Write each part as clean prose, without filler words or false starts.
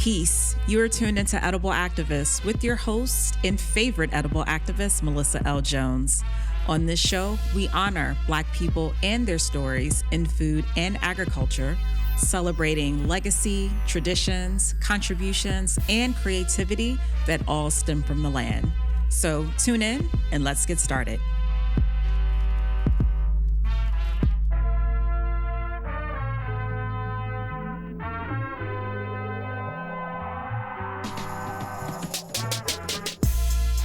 Peace. You are tuned into Edible Activists with your host and favorite edible activist, Melissa L. Jones. On this show, we honor Black people and their stories in food and agriculture, celebrating legacy, traditions, contributions, and creativity that all stem from the land. So tune in and let's get started.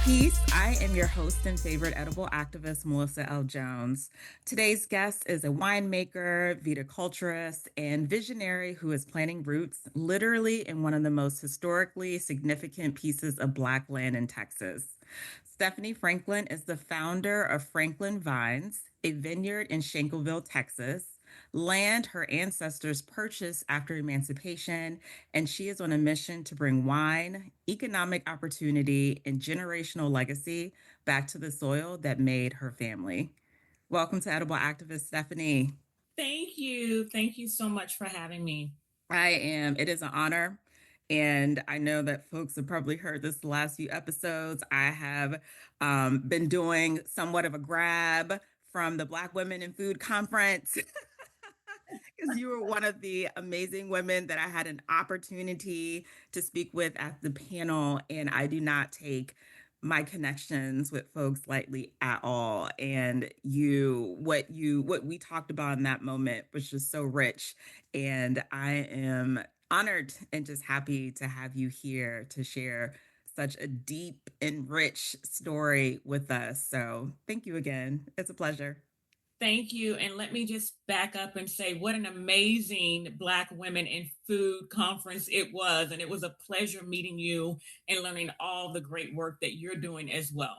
Peace. I am your host and favorite edible activist, Melissa L. Jones. Today's guest is a winemaker, viticulturist, and visionary who is planting roots literally in one of the most historically significant pieces of Black land in Texas. Stephanie Franklin is the founder of Franklin Vines, a vineyard in Shankleville, Texas, land her ancestors purchased after emancipation, and she is on a mission to bring wine, economic opportunity, and generational legacy back to the soil that made her family. Welcome to Edible Activist, Stephanie. Thank you. Thank you so much for having me. It is an honor. And I know that folks have probably heard this the last few episodes. I have been doing somewhat of a grab from the Black Women in Food Conference. Because you were one of the amazing women that I had an opportunity to speak with at the panel, and I do not take my connections with folks lightly at all. And what we talked about in that moment was just so rich, and I am honored and just happy to have you here to share such a deep and rich story with us. So thank you again. It's a pleasure. Thank you. And let me just back up and say what an amazing Black Women in Food conference it was. And it was a pleasure meeting you and learning all the great work that you're doing as well.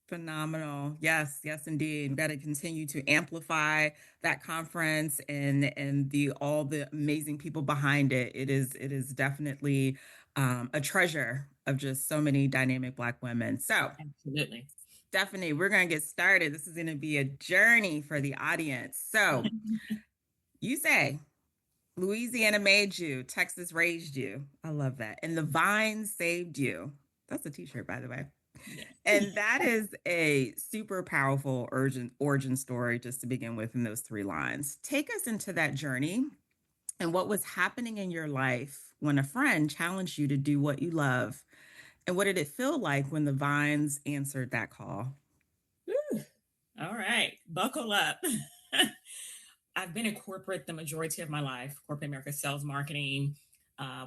Phenomenal. Yes, yes, indeed. We've got to continue to amplify that conference and the all the amazing people behind it. It is definitely a treasure of just so many dynamic Black women. So Absolutely. Stephanie, we're going to get started. This is going to be a journey for the audience. So you say Louisiana made you, Texas raised you. I love that. And the vines saved you. That's a t-shirt, by the way. And that is a super powerful origin story just to begin with in those three lines. Take us into that journey and what was happening in your life when a friend challenged you to do what you love. And what did it feel like when the vines answered that call? Whew. All right, buckle up. I've been in corporate the majority of my life, corporate America sales marketing,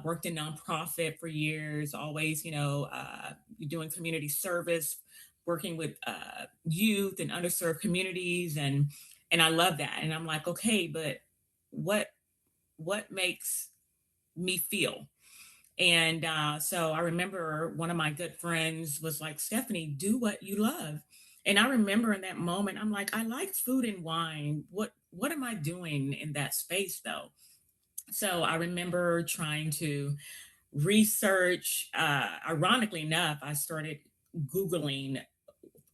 worked in nonprofit for years, always, doing community service, working with youth and underserved communities. And I love that. And I'm like, okay, but what, what makes me feel? And so I remember one of my good friends was like, Stephanie, do what you love. And I remember in that moment, I'm like, I like food and wine. What am I doing in that space though? So I remember trying to research. Ironically enough, I started Googling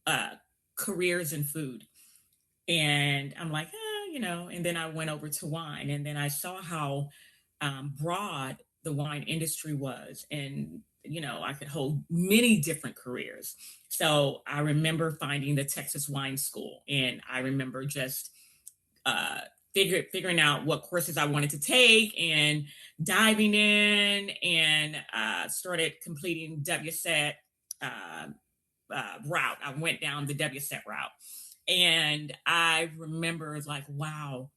uh, careers in food. And I'm like, and then I went over to wine and then I saw how broad the wine industry was. And, I could hold many different careers. So I remember finding the Texas Wine School and I remember just uh, figuring out what courses I wanted to take and diving in and started completing WSET uh, route. I went down the WSET route. And I remember like, wow,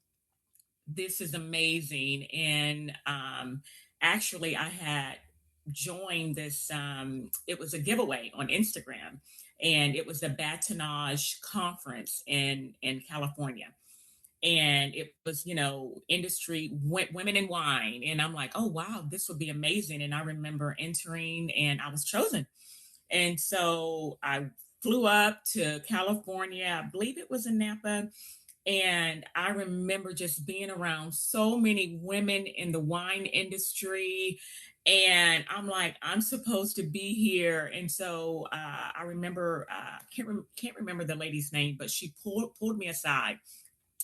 this is amazing. And actually, I had joined this, it was a giveaway on Instagram, and it was the Batonage Conference in California. And it was, industry women in wine. And I'm like, oh, wow, this would be amazing. And I remember entering and I was chosen. And so I flew up to California. I believe it was in Napa. And I remember just being around so many women in the wine industry. And I'm like, I'm supposed to be here. And so I remember, can't remember the lady's name, but she pulled me aside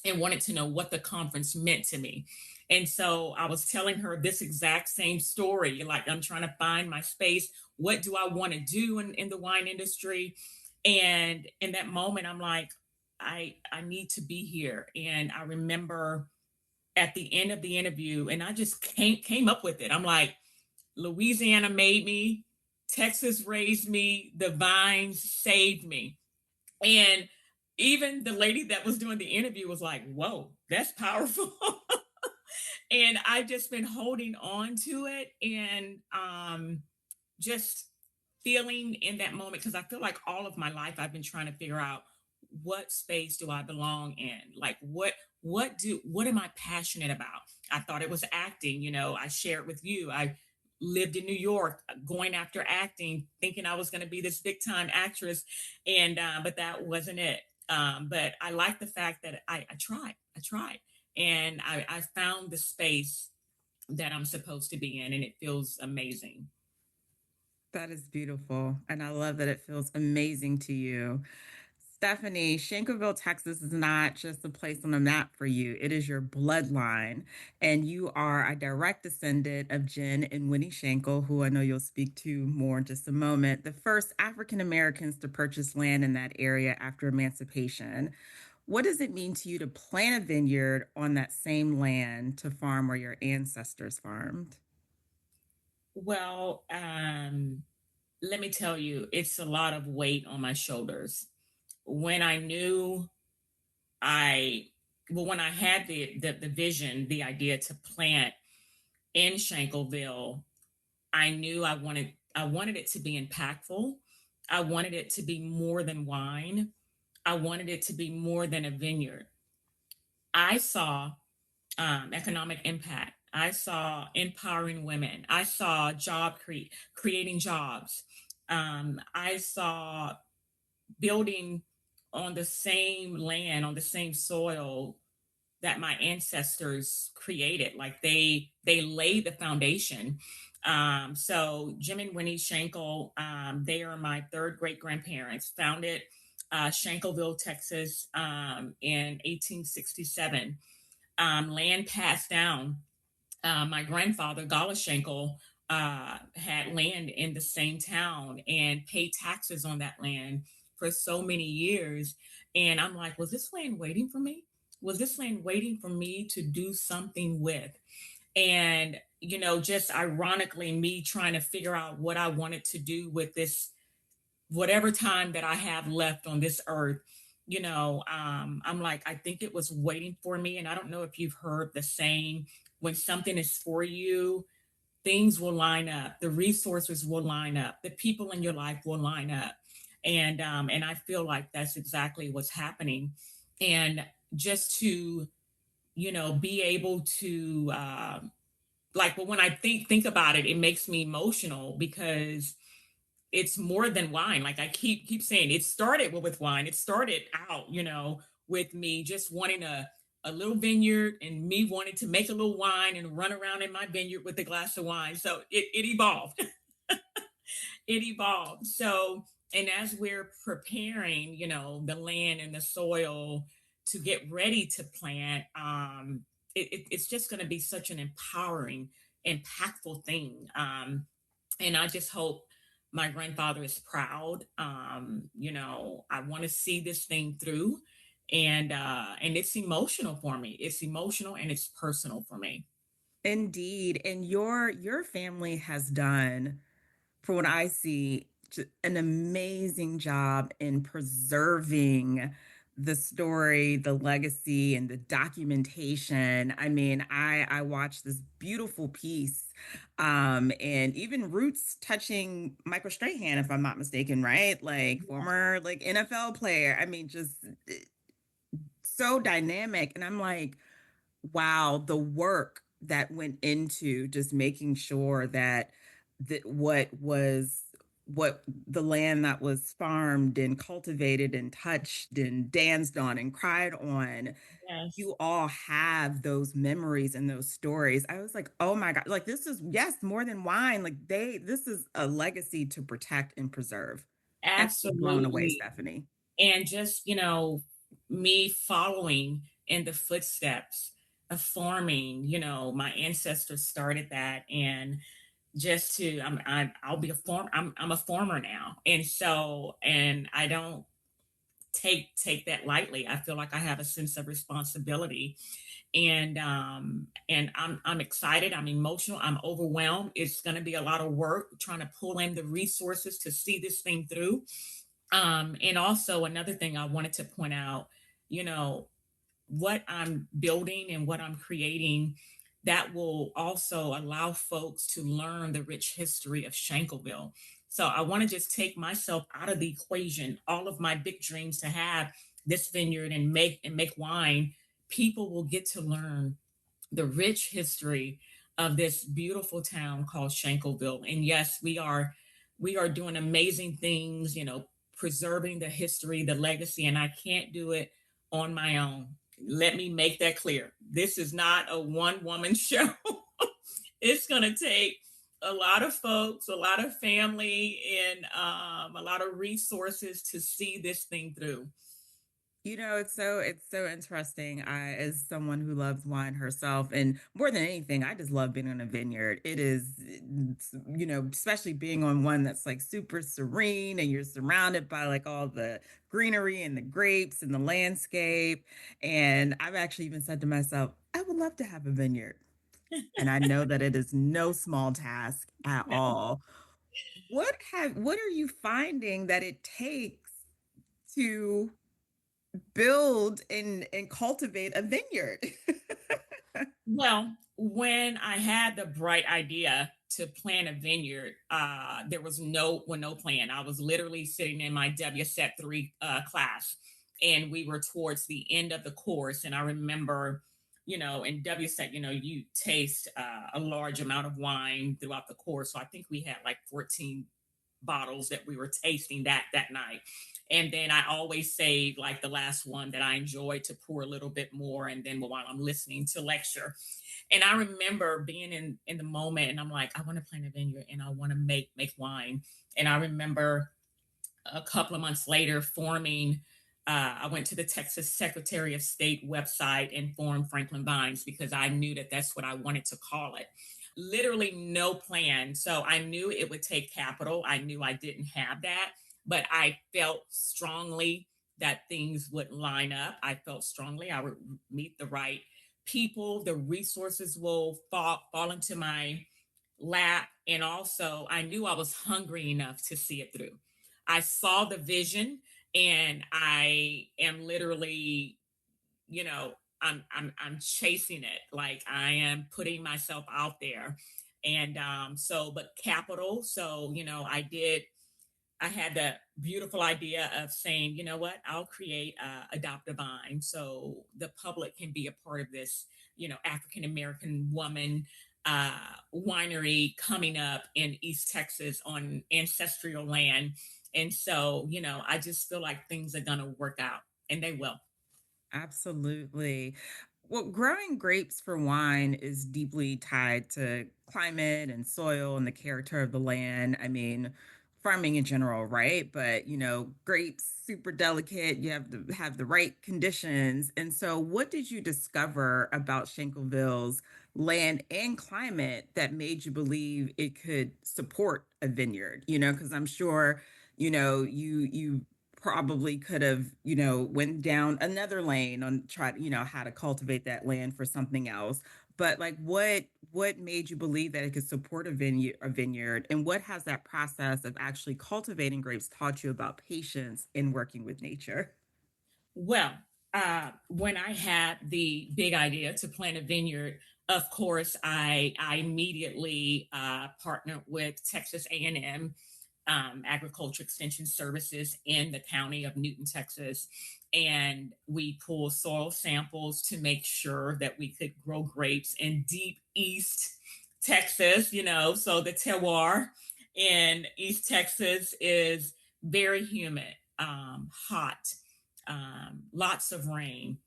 and wanted to know what the conference meant to me. And so I was telling her this exact same story. Like, I'm trying to find my space. What do I want to do in the wine industry? And in that moment, I'm like, I need to be here. And I remember at the end of the interview, and I just came up with it. I'm like, Louisiana made me, Texas raised me, the vines saved me. And even the lady that was doing the interview was like, whoa, that's powerful. And I've just been holding on to it, and just feeling in that moment, because I feel like all of my life I've been trying to figure out, what space do I belong in? Like, what am I passionate about? I thought it was acting. I shared with you. I lived in New York, going after acting, thinking I was going to be this big time actress, and but that wasn't it. But I like the fact that I tried. I tried, and I found the space that I'm supposed to be in, and it feels amazing. That is beautiful. And I love that it feels amazing to you. Stephanie, Shankleville, Texas is not just a place on a map for you. It is your bloodline. And you are a direct descendant of Jen and Winnie Shankel, who I know you'll speak to more in just a moment, the first African Americans to purchase land in that area after emancipation. What does it mean to you to plant a vineyard on that same land to farm where your ancestors farmed? Well, let me tell you, it's a lot of weight on my shoulders. When I knew I, well, when I had the vision, the idea to plant in Shankleville, I knew I wanted it to be impactful. I wanted it to be more than wine. I wanted it to be more than a vineyard. I saw economic impact. I saw empowering women. I saw creating jobs. I saw building on the same land, on the same soil that my ancestors created. Like, they laid the foundation. So Jim and Winnie Shankel, they are my third great grandparents. Founded Shankleville, Texas, in 1867. Land passed down. My grandfather, Gala Schenkel, had land in the same town and paid taxes on that land for so many years. And I'm like, was this land waiting for me? Was this land waiting for me to do something with? And, just ironically, me trying to figure out what I wanted to do with this, whatever time that I have left on this earth. I'm like, I think it was waiting for me. And I don't know if you've heard the saying, when something is for you, things will line up, the resources will line up, the people in your life will line up. And I feel like that's exactly what's happening. And just to, be able to, like, but when I think about it, it makes me emotional, because it's more than wine. Like, I keep saying, it started with wine. It started out, with me just wanting a little vineyard, and me wanting to make a little wine and run around in my vineyard with a glass of wine. So it evolved. It evolved. So, and as we're preparing, the land and the soil to get ready to plant, it's just going to be such an empowering, impactful thing. And I just hope my grandfather is proud. I want to see this thing through, and it's emotional for me. It's emotional and it's personal for me. Indeed. And your family has done, for what I see, an amazing job in preserving the story, the legacy, and the documentation. I mean, I watched this beautiful piece, and even roots touching Michael Strahan, if I'm not mistaken, right? Like former like NFL player. I mean, just so dynamic. And I'm like, wow, the work that went into just making sure that what the land that was farmed and cultivated and touched and danced on and cried on, Yes, you all have those memories and those stories. I was like, oh my God, like this is, yes, more than wine. Like this is a legacy to protect and preserve. And I'm blown away, absolutely. Stephanie. And just, me following in the footsteps. of farming. My ancestors started that, and just to I'll be a farm. I'm a farmer now, and I don't take that lightly. I feel like I have a sense of responsibility, and I'm excited. I'm emotional. I'm overwhelmed. It's going to be a lot of work trying to pull in the resources to see this thing through. And also another thing I wanted to point out, you know, what I'm building and what I'm creating, that will also allow folks to learn the rich history of Shankleville. So I want to just take myself out of the equation. All of my big dreams to have this vineyard and make wine, people will get to learn the rich history of this beautiful town called Shankleville. And yes, we are doing amazing things, preserving the history, the legacy, and I can't do it on my own. Let me make that clear. This is not a one woman show. It's going to take a lot of folks, a lot of family, and a lot of resources to see this thing through. It's so interesting. As someone who loves wine herself, and more than anything, I just love being on a vineyard. Especially being on one that's like super serene and you're surrounded by like all the greenery and the grapes and the landscape. And I've actually even said to myself, I would love to have a vineyard. And I know that it is no small task at all. What are you finding that it takes to build and cultivate a vineyard? Well, when I had the bright idea to plant a vineyard, there was no plan. I was literally sitting in my WSET 3 class, and we were towards the end of the course. And I remember, in WSET, you taste a large amount of wine throughout the course. So I think we had like 14 bottles that we were tasting that night. And then I always save like the last one that I enjoyed to pour a little bit more, and then while I'm listening to lecture. And I remember being in the moment, and I'm like, I want to plant a vineyard and I want to make wine. And I remember a couple of months later forming. I went to the Texas Secretary of State website and formed Franklin Vines because I knew that that's what I wanted to call it. Literally no plan. So I knew it would take capital. I knew I didn't have that, but I felt strongly that things would line up. I felt strongly I would meet the right people. The resources will fall into my lap. And also, I knew I was hungry enough to see it through. I saw the vision, and I am literally, you know, I'm chasing it. Like I am putting myself out there. And but capital. So, I had the beautiful idea of saying, you know what, I'll create Adopt a Vine so the public can be a part of this, African American woman winery coming up in East Texas on ancestral land. And so, I just feel like things are going to work out, and they will. Absolutely. Well, growing grapes for wine is deeply tied to climate and soil and the character of the land. I mean, farming in general, right? But, grapes super delicate. You have to have the right conditions. And so, what did you discover about Shankleville's land and climate that made you believe it could support a vineyard? Because I'm sure, you probably could have, went down another lane on try, how to cultivate that land for something else. But like what made you believe that it could support a vineyard, and what has that process of actually cultivating grapes taught you about patience in working with nature? Well, when I had the big idea to plant a vineyard, of course, I immediately partnered with Texas A&M Agriculture Extension Services in the county of Newton, Texas, and we pulled soil samples to make sure that we could grow grapes in deep East Texas. So the terroir in East Texas is very humid, hot, lots of rain.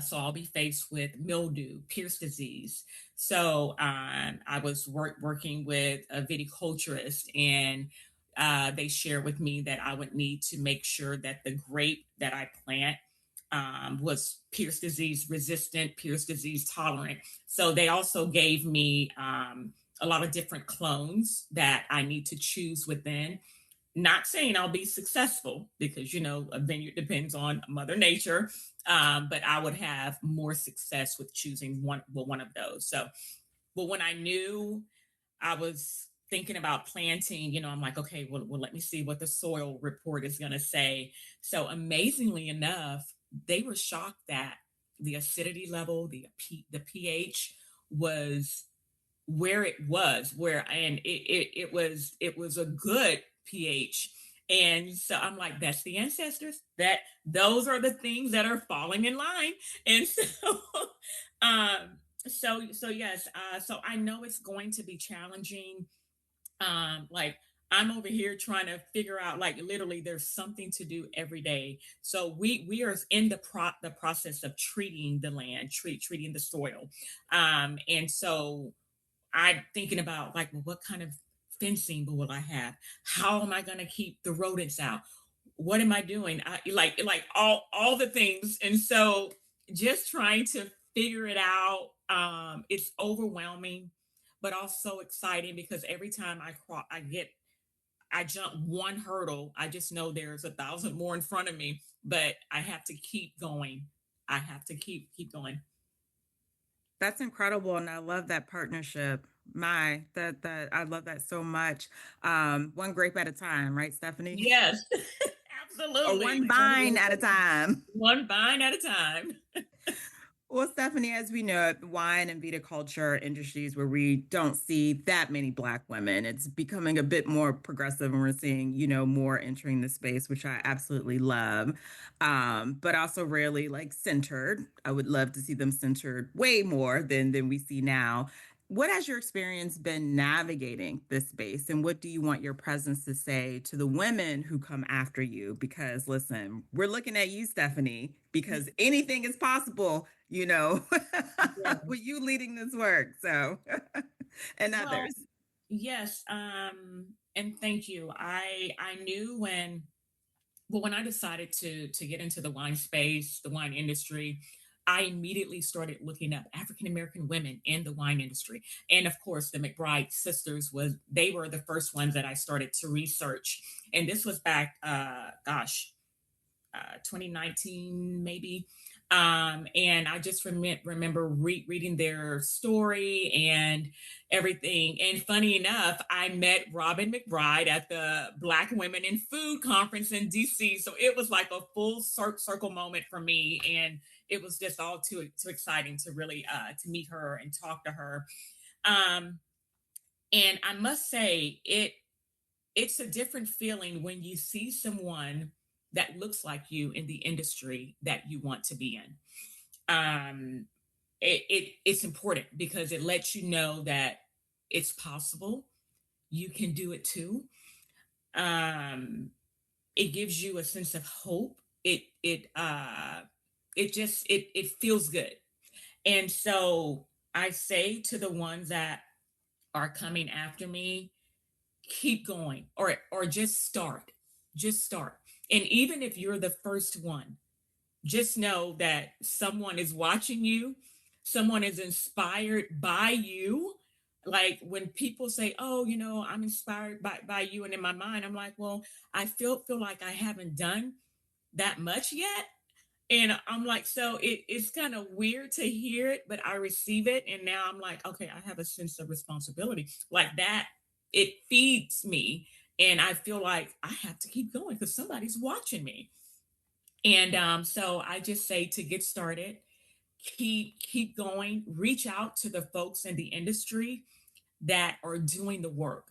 So I'll be faced with mildew, Pierce disease. So I was working with a viticulturist, and they shared with me that I would need to make sure that the grape that I plant was Pierce disease resistant, Pierce disease tolerant. So they also gave me a lot of different clones that I need to choose within. Not saying I'll be successful because, a vineyard depends on Mother Nature, but I would have more success with choosing one of those. So, but when I knew I was thinking about planting, I'm like, okay, well, let me see what the soil report is going to say. So, amazingly enough, they were shocked that the acidity level, the pH was where it was, and it was a good pH. And so I'm like, that's the ancestors. Those are the things that are falling in line. And so, um, so yes, so I know it's going to be challenging. Like I'm over here trying to figure out, like, literally there's something to do every day. So we are in the process of treating the land, treating the soil. And so I'm thinking about, like, well, what kind of fencing will I have? How am I going to keep the rodents out? What am I doing? Like all the things. And so just trying to figure it out. It's overwhelming, but also exciting because every time I jump one hurdle, I just know there's a thousand more in front of me, but I have to keep going. I have to keep going. That's incredible, and I love that partnership. My that I love that so much. One grape at a time, right, Stephanie? Yes, Or absolutely. one vine at a time. One vine at a time. Well, Stephanie, as we know, the wine and viticulture industries where we don't see that many Black women, it's becoming a bit more progressive, and we're seeing, more entering the space, which I absolutely love. But also rarely like centered. I would love to see them centered way more than we see now. What has your experience been navigating this space, and what do you want your presence to say to the women who come after you? Because listen, we're looking at you, Stephanie, because anything is possible, with you leading this work. So, and Well, others. yes, and thank you. I knew when I decided to get into the wine space, the wine industry, I immediately started looking up African American women in the wine industry. And of course, the McBride sisters they were the first ones that I started to research. And this was back, 2019 maybe. And I just remember reading their story and everything. And funny enough, I met Robin McBride at the Black Women in Food conference in DC. So it was like a full circle moment for me. And it was just all too exciting to really to meet her and talk to her. Um, and I must say, it's a different feeling when you see someone that looks like you in the industry that you want to be in. Um, it's important because it lets you know that it's possible. You can do it too. Um, it gives you a sense of hope. It feels good. And so I say to the ones that are coming after me, keep going, or just start. And even if you're the first one, just know that someone is watching you, someone is inspired by you. Like when people say, oh, I'm inspired by you, and in my mind I'm like, well, I feel like I haven't done that much yet. And I'm like, so it's kind of weird to hear it, but I receive it. And now I'm like, okay, I have a sense of responsibility. Like that, it feeds me. And I feel like I have to keep going because somebody's watching me. And so I just say to get started, keep going, reach out to the folks in the industry that are doing the work.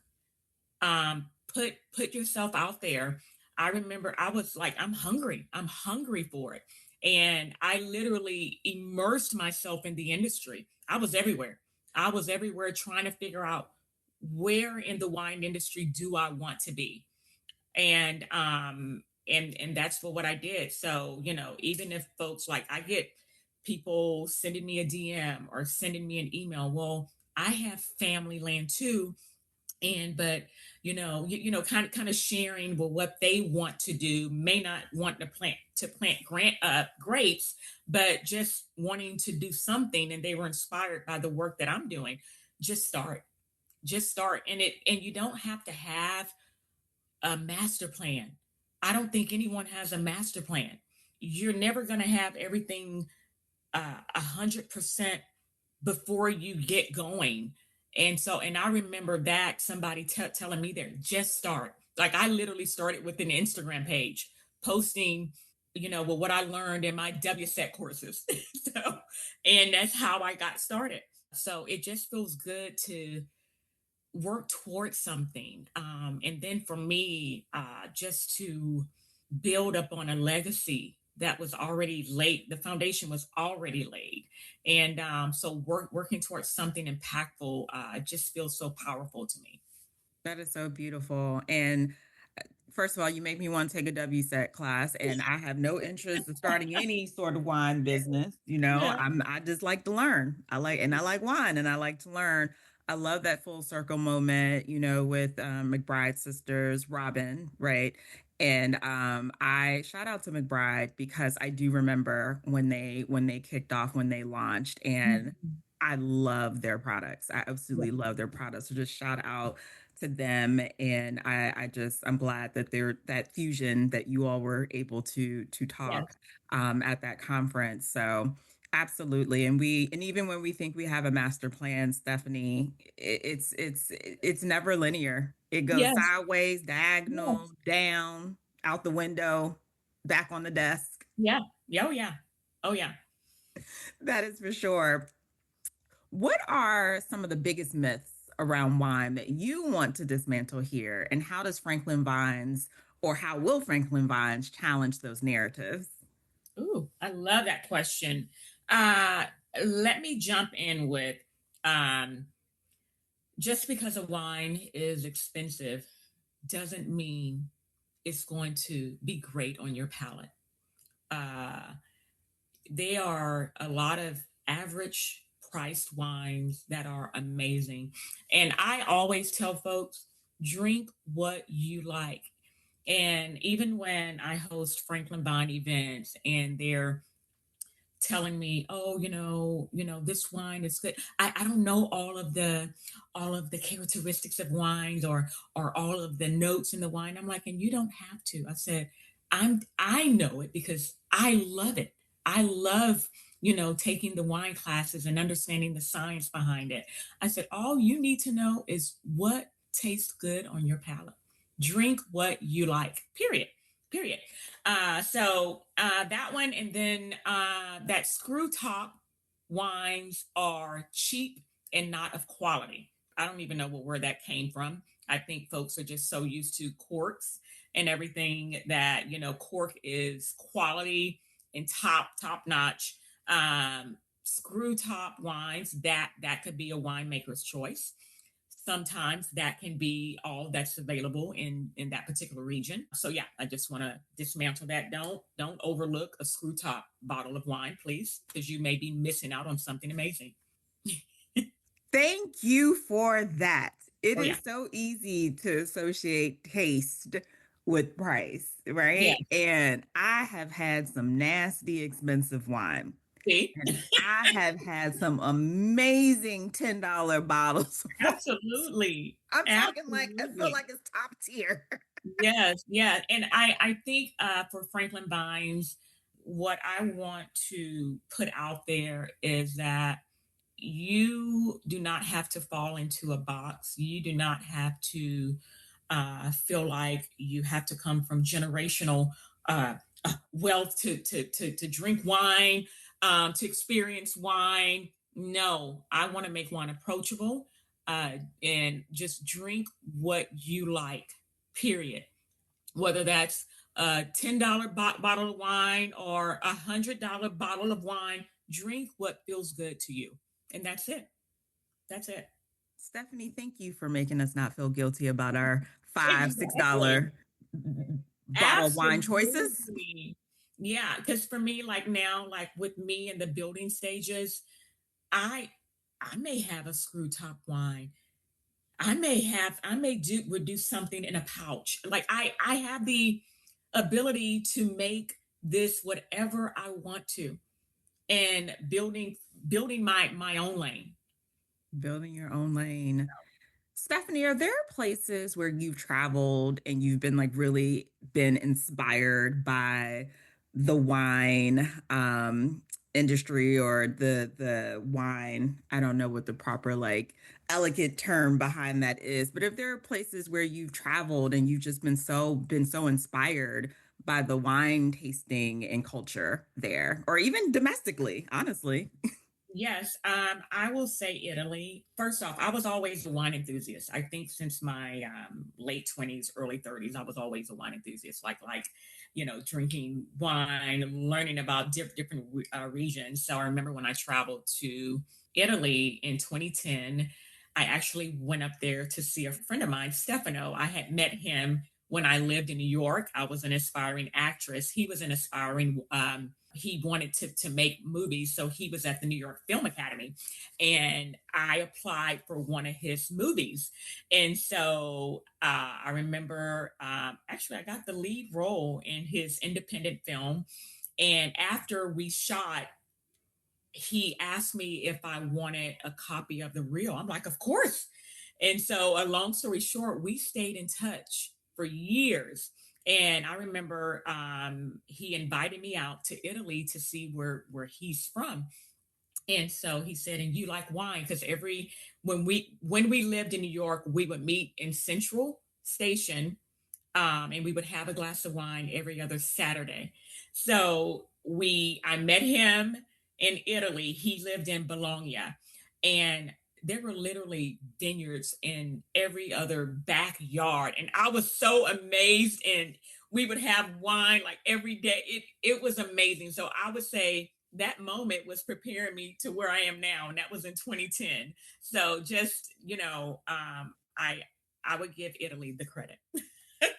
Put yourself out there. I remember I was like, I'm hungry for it. And I literally immersed myself in the industry. I was everywhere trying to figure out where in the wine industry do I want to be. And that's what I did. So, even if folks, like, I get people sending me a DM or sending me an email, well, I have family land too, And but kind of sharing, well, what they want to do, may not want to plant grapes, but just wanting to do something, and they were inspired by the work that I'm doing. Just start just start and you don't have to have a master plan. I don't think anyone has a master plan. You're never going to have everything 100% before you get going. And I remember that somebody telling me there, just start. Like, I literally started with an Instagram page, posting, well, what I learned in my WSET courses. So, and that's how I got started. So it just feels good to work towards something. And then for me, just to build up on a legacy that was already laid, the foundation was already laid. And so working towards something impactful just feels so powerful to me. That is so beautiful. And first of all, you make me want to take a WSET class, and I have no interest in starting any sort of wine business. Yeah. I just like to learn. I like wine, and I like to learn. I love that full circle moment, with McBride sisters, Robin, right? And I shout out to McBride because I do remember when they kicked off, when they launched, and Mhm. I love their products. I Yeah. absolutely love their products. So just shout out to them. And I'm glad that that fusion that you all were able to talk Yes. at that conference. So absolutely. And even when we think we have a master plan, Stephanie, it's never linear. It goes Yes. sideways, diagonal, Yes. down, out the window, back on the desk. Yeah. Yeah. Oh yeah. Oh yeah. That is for sure. What are some of the biggest myths around wine that you want to dismantle here? And how does Franklin Vines, or how will Franklin Vines challenge those narratives? Ooh, I love that question. Uh, Let me jump in with, um, just because a wine is expensive doesn't mean it's going to be great on your palate. Uh, there are a lot of average priced wines that are amazing. And I always tell folks, drink what you like. And even when I host Franklin Vine events and they're telling me, oh, this wine is good. I don't know all of the characteristics of wines, or all of the notes in the wine. I'm like, and you don't have to. I said, I know it because I love it. I love, taking the wine classes and understanding the science behind it. I said, all you need to know is what tastes good on your palate. Drink what you like. Period. Period. So that one, and then that screw top wines are cheap and not of quality. I don't even know where that came from. I think folks are just so used to corks and everything that cork is quality and top notch. Screw top wines, that could be a winemaker's choice. Sometimes that can be all that's available in that particular region. So yeah, I just want to dismantle that. Don't overlook a screw top bottle of wine, please, because you may be missing out on something amazing. Thank you for that. It Oh yeah. is so easy to associate taste with price, Yeah. right? And I have had some nasty expensive wine. See? And I have had some amazing $10 bottles of wine. Absolutely. I'm talking like, I feel Absolutely. like it's top tier. Yes, yeah. And I think for Franklin Vines, what I want to put out there is that you do not have to fall into a box. You do not have to feel like you have to come from generational uh, wealth to drink wine, to experience wine. No, I want to make wine approachable, and just drink what you like, period. Whether that's a $10 bottle of wine or $100 bottle of wine, drink what feels good to you. And that's it. That's it. Stephanie, thank you for making us not feel guilty about our $5, Exactly. $6 bottle of wine choices. Absolutely. Yeah. Because for me, like now, like with me in the building stages, I I may have a screw top wine. I may do would do something in a pouch. Like I have the ability to make this whatever I want to, and building my own lane. Building your own lane. Stephanie, are there places where you've traveled and you've been like really been inspired by the wine industry or the wine? I don't know what the proper like elegant term behind that is, but if there are places where you've traveled and you've just been so inspired by the wine tasting and culture there, or even domestically, honestly. Yes, I will say Italy. First off, I was always a wine enthusiast. I think since my late 20s, early 30s, I was always a wine enthusiast. Drinking wine, learning about different regions. So I remember when I traveled to Italy in 2010, I actually went up there to see a friend of mine, Stefano. I had met him when I lived in New York. I was an aspiring actress. He was an aspiring he wanted to make movies, so he was at the New York Film Academy, and I applied for one of his movies. And so I remember, actually I got the lead role in his independent film, and after we shot, he asked me if I wanted a copy of the reel. I'm like, of course. And so, a long story short, we stayed in touch for years. And I remember he invited me out to Italy to see where he's from. And so he said, "And you like wine?" Because every when we lived in New York, we would meet in Central Station, and we would have a glass of wine every other Saturday. So I met him in Italy. He lived in Bologna, and there were literally vineyards in every other backyard, and I was so amazed. And we would have wine like every day. It was amazing. So I would say that moment was preparing me to where I am now, and that was in 2010. So just I would give Italy the credit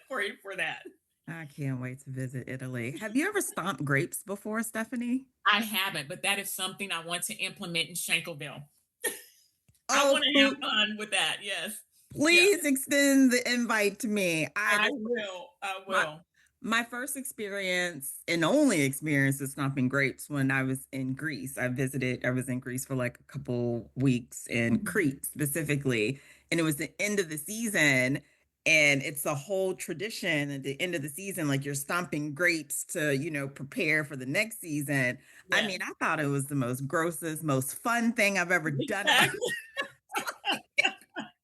for that. I can't wait to visit Italy. Have you ever stomped grapes before, Stephanie? I haven't, but that is something I want to implement in Shankleville. I Oh, want to have fun with that. Yes. Yeah, please extend the invite to me. I I this will. I my will. my first experience and only experience is stomping grapes when I was in Greece. I was in Greece for like a couple weeks in Mhm. Crete specifically, and it was the end of the season. And it's a whole tradition at the end of the season, like you're stomping grapes to, prepare for the next season. I Yeah. mean, I thought it was the most grossest, most fun thing I've ever done in my Exactly.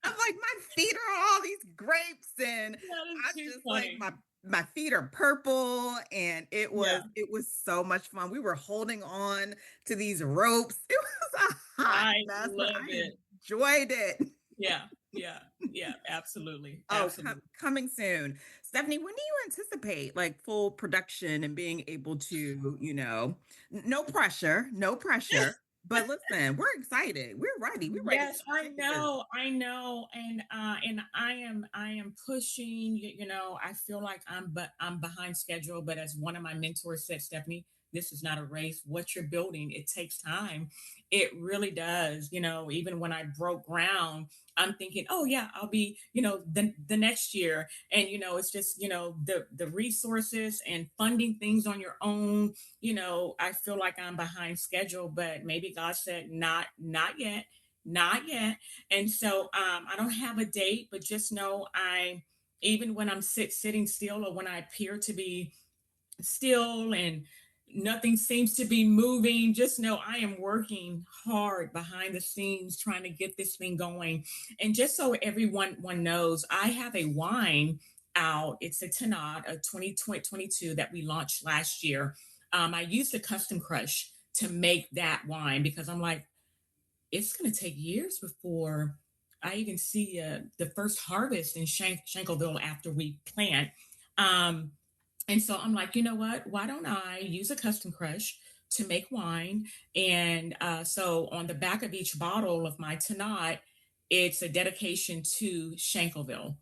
I'm like, my feet are all these grapes, and That is I too just like funny. my feet are purple, and it Yeah, was it was so much fun. We were holding on to these ropes. It was a hot I mess, but love I it. enjoyed it. Yeah, yeah, yeah. Absolutely, Oh, absolutely. coming soon. Stephanie, when do you anticipate like full production and being able to, no pressure, no pressure. But listen, we're excited. We're ready. We're ready Yes, to take a visit. I know, and I am pushing. I feel like I'm behind schedule. But as one of my mentors said, Stephanie, this is not a race. What you're building, it takes time. It really does. Even when I broke ground, I'm thinking, oh yeah, I'll be, the next year. And it's just, the resources and funding things on your own. I feel like I'm behind schedule, but maybe God said, not yet, not yet. And so I don't have a date, but just know even when I'm sitting still, or when I appear to be still and nothing seems to be moving, just know I am working hard behind the scenes trying to get this thing going. And just so everyone knows, I have a wine out. It's a Tanat, a 2022 that we launched last year. I used a custom crush to make that wine because I'm like, it's going to take years before I even see the first harvest in Shankleville after we plant. Um, and so I'm like, you know what? Why don't I use a custom crush to make wine? And so on the back of each bottle of my Tanat, it's a dedication to Shankleville.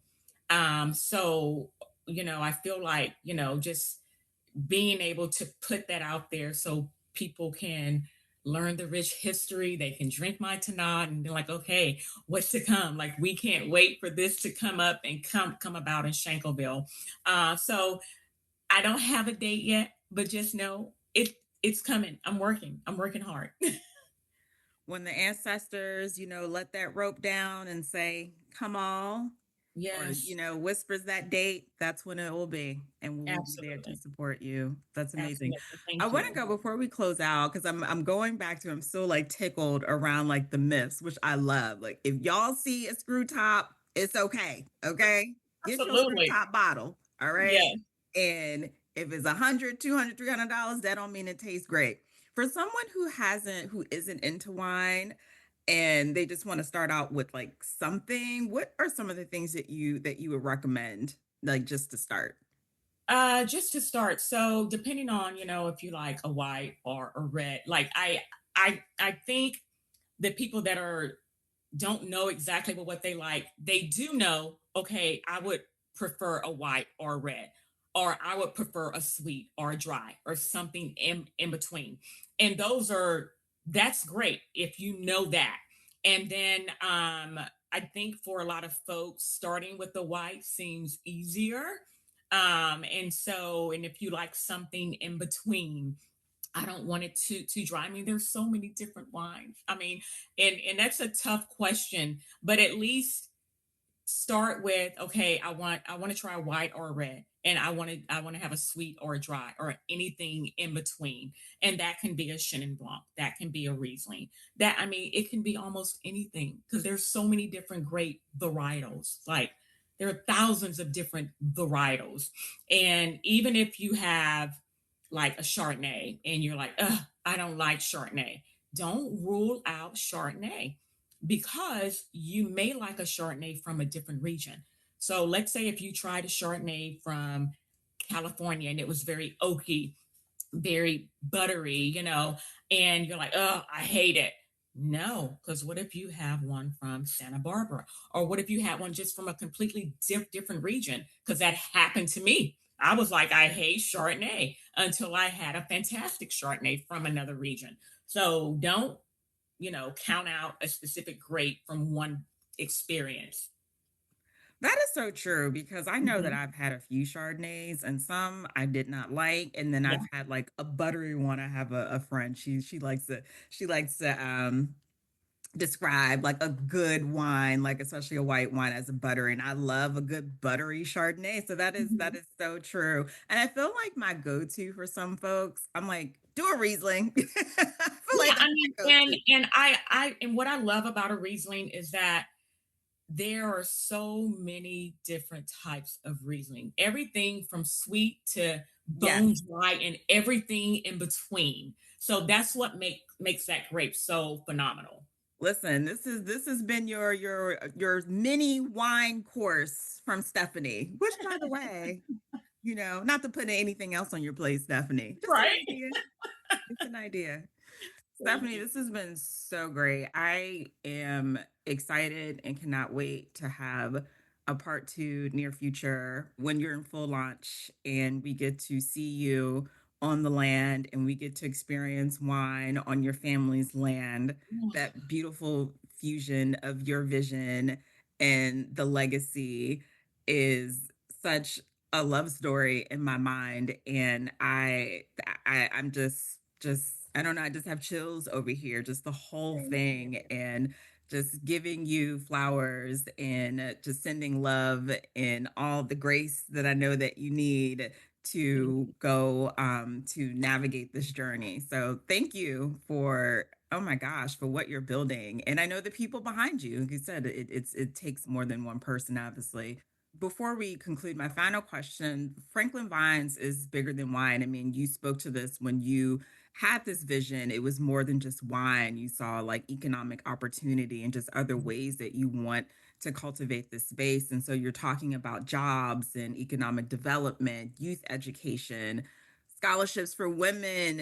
So, I feel like, just being able to put that out there so people can learn the rich history. They can drink my tanat and be like, okay, what's to come? Like we can't wait for this to come up and come about in Shankleville. So I don't have a date yet, but just know it's coming. I'm working hard. When the ancestors, let that rope down and say, come on, or, Yes, whispers that date, that's when it will be. And we will be there to absolutely. support you. That's amazing. Absolutely. I Thank want to you. go before we close out because I'm going back to, I'm still like tickled around like the myths, which I love. Like if y'all see a screw top, it's okay. Okay. Get your screw Absolutely. top bottle. All right. Yes. And if it's 100, 200, $300, that don't mean it tastes great. For someone who isn't into wine, and they just want to start out with like something, what are some of the things that you would recommend, like just to start? Just to start, so depending on, if you like a white or a red, like I think that people that are don't know exactly what they like, they do know, okay, I would prefer a white or a red, or I would prefer a sweet or a dry or something in between. And that's great if you know that. And then I think for a lot of folks, starting with the white seems easier. And if you like something in between, I don't want it too dry. I mean, there's so many different wines. I mean, and that's a tough question, but at least start with, okay, I want to try a white or a red, and I want to have a sweet or a dry or anything in between. And that can be a Chenin Blanc, that can be a Riesling. That I mean, it can be almost anything because there's so many different great varietals. Like there are thousands of different varietals. And even if you have like a Chardonnay and you're like, ugh, I don't like Chardonnay, don't rule out Chardonnay because you may like a Chardonnay from a different region. So let's say if you tried a Chardonnay from California and it was very oaky, very buttery, and you're like, oh, I hate it. No, because what if you have one from Santa Barbara? Or what if you had one just from a completely different region? Because that happened to me. I was like, I hate Chardonnay until I had a fantastic Chardonnay from another region. So don't, count out a specific grape from one experience. That is so true because I know that Mhm. I've had a few Chardonnays and some I did not like, and then Yeah. I've had like a buttery one. I have a friend. She likes to describe like a good wine, like especially a white wine as a buttery. And I love a good buttery Chardonnay. So that Mhm. is so true. And I feel like my go-to for some folks, I'm like, do a Riesling. I feel Yeah, like I that's mean, my and go-to. and I and what I love about a Riesling is that there are so many different types of Riesling. Everything from sweet to bone Yes. dry and everything in between. So that's what makes that grape so phenomenal. Listen, this has been your mini wine course from Stephanie, which by the way, not to put anything else on your plate, Stephanie. Just an Right? idea. Just an idea. Thank Stephanie, you. this has been so great. I am excited and cannot wait to have a part two near future when you're in full launch and we get to see you on the land and we get to experience wine on your family's land. That beautiful fusion of your vision and the legacy is such a love story in my mind, and I'm just I don't know, I just have chills over here, just the whole Thank you. thing, and just giving you flowers and just sending love and all the grace that I know that you need Thank to you. go to navigate this journey. So thank you for, oh my gosh, for what you're building. And I know the people behind you, like you said, it takes more than one person, obviously. Before we conclude, my final question, Franklin Vines is bigger than wine. I mean, you spoke to this when you had this vision. It was more than just wine. You saw like economic opportunity and just other ways that you want to cultivate this space. And so you're talking about jobs and economic development, youth education, scholarships for women,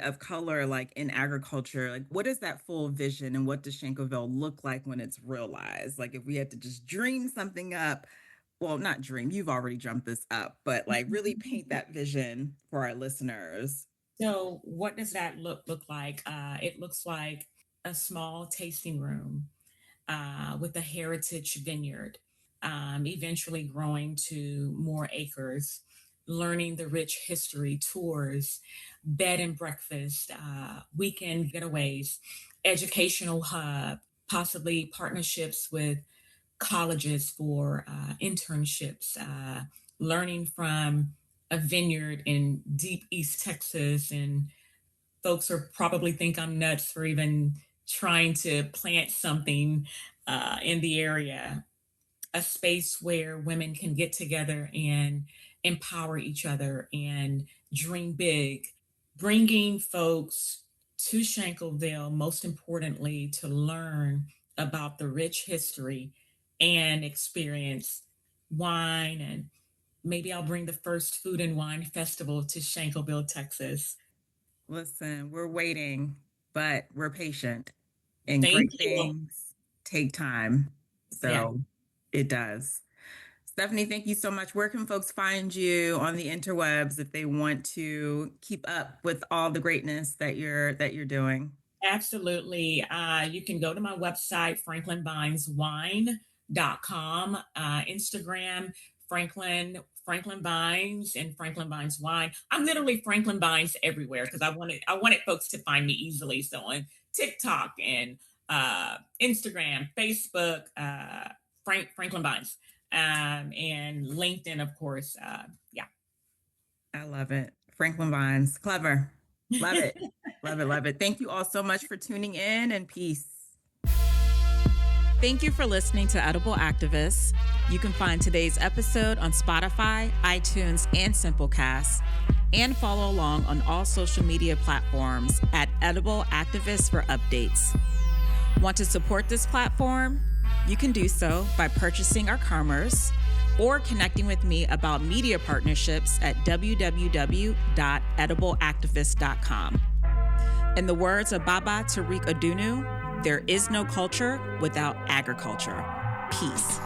of color, like in agriculture. Like, what is that full vision and what does Shankleville look like when it's realized? Like, if we had to just dream something up, well, not dream, you've already jumped this up, but like really paint that vision for our listeners. So, what does that look like? It looks like a small tasting room with a heritage vineyard, eventually growing to more acres, learning the rich history, tours, bed and breakfast, weekend getaways, educational hub, possibly partnerships with colleges for internships, learning from a vineyard in deep East Texas. And folks are probably think I'm nuts for even trying to plant something in the area, a space where women can get together and empower each other and dream big, bringing folks to Shankleville, most importantly, to learn about the rich history and experience wine. And maybe I'll bring the first food and wine festival to Shankleville, Texas. Listen, we're waiting, but we're patient, and Thank great you. things take time. Yeah. So it does. Stephanie, thank you so much. Where can folks find you on the interwebs if they want to keep up with all the greatness that you're doing? Absolutely. You can go to my website, franklinvineswine.com, Instagram, Franklin Vines and Franklin Vines Wine. I'm literally Franklin Vines everywhere because I wanted folks to find me easily. So on TikTok and Instagram, Facebook, Franklin Vines, and LinkedIn, of course. Yeah. I love it. Franklin Vines. Clever. Love it. Love it. Love it. Thank you all so much for tuning in, and peace. Thank you for listening to Edible Activists. You can find today's episode on Spotify, iTunes, and Simplecast, and follow along on all social media platforms at Edible Activists for updates. Want to support this platform? You can do so by purchasing our commerce or connecting with me about media partnerships at www.edibleactivist.com. In the words of Baba Tariq Adunu, there is no culture without agriculture. Peace.